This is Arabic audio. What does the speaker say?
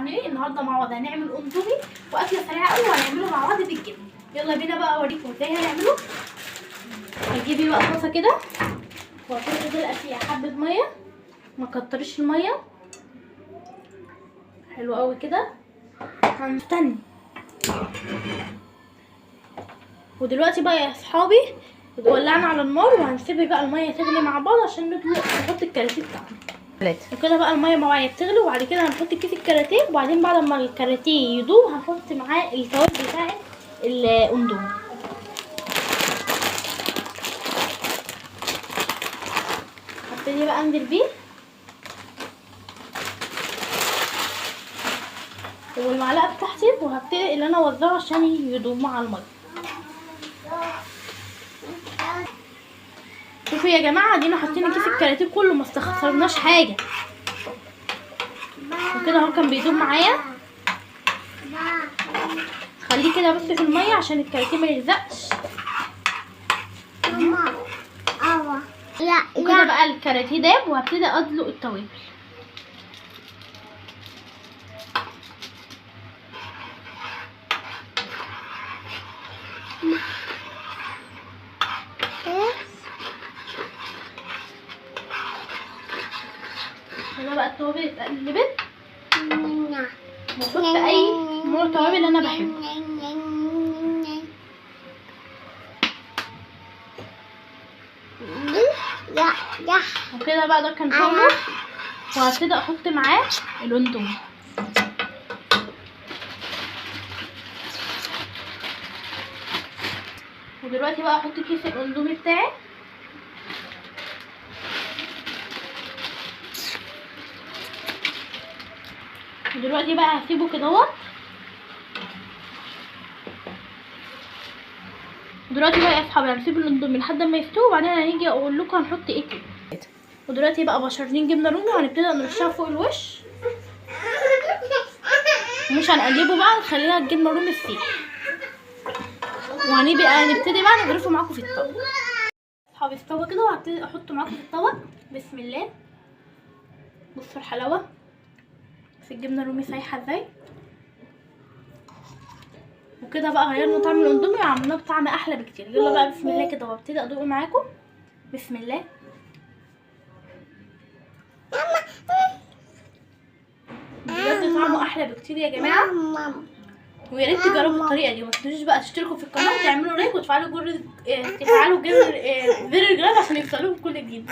هنعمل ايه النهارده مع بعض؟ هنعمل اندومي واكله سريعه قوي وهنعمله مع بعض بالجبنه. يلا بينا بقى اوريكم ازاي هنعمله. هتجيبي بقى طاسه كده وهتحطي تغلق فيها حبه ميه، ما تكتريش الميه. حلو قوي كده. هنستني. ودلوقتي بقى يا اصحابي ولعنا على النار وهنسيب بقى الميه تغلي مع بعض عشان نحط الكراتيه بتاعنا. وكده بقى الميه معايا بتغلي، وبعد كده هنحط كيس الكراتيه، وبعدين بعد ما الكراتيه يدوب هنحط معاه التوابل بتاعه الاندومي. هبتدي بقى انزل بيه والمعلقه بتاعتي، وهبتدي ان انا اوزعه عشان يدوب مع الميه. شوفوا يا جماعه، ادينا حاطين كيس الكراتيه كله، ما استخسرناش حاجه. وكده اهو كان بيدوب معايا. خليه كده بس في الميه عشان الكراتيه ما يلزقش. وكده بقى الكراتيه داب، وهبتدي ادلق التوابل. كده بقى التوابل اتقلبت، واحط اي نوع توابل انا بحبه. وكده بقى ده كان كله، وهبتدي احط معاه الاندومي. ودلوقتي بقى احط كيس الاندومي بتاعي. ودلوقتي بقى هسيبه كده اهوت. ودلوقتي بقى يا اصحابي هنسيب الاندومي لحد ما يستوي، وبعدين هنيجي اقول لكم هنحط ايه تاني. ودلوقتي بقى بشرين جبنه رومي، وهنبتدي نرشها فوق الوش، ومش هنقلبه بقى، نخليها الجبنه رومي تسيح. وهنبتدي بقى نغرفه معاكم في الطبق. اصحابي استوى كده، وهبتدي احطه معاكم في الطبق. بسم الله. بصوا الحلاوه، بس الجبنه الرومي سايحه ازاي. وكده بقى غيرنا طعم الاندومي وعملناه بطعم احلى بكتير. يلا بقى بسم الله كده، وابتدي ادوق معاكم. بسم الله. بجد طعمه احلى بكتير يا جماعه، ويا ريت تجربوا الطريقه دي. ما تنسوش بقى تشتركوا في القناه وتعملوا لايك وتفعلوا زر الجرس عشان يوصلوكم كل جديد.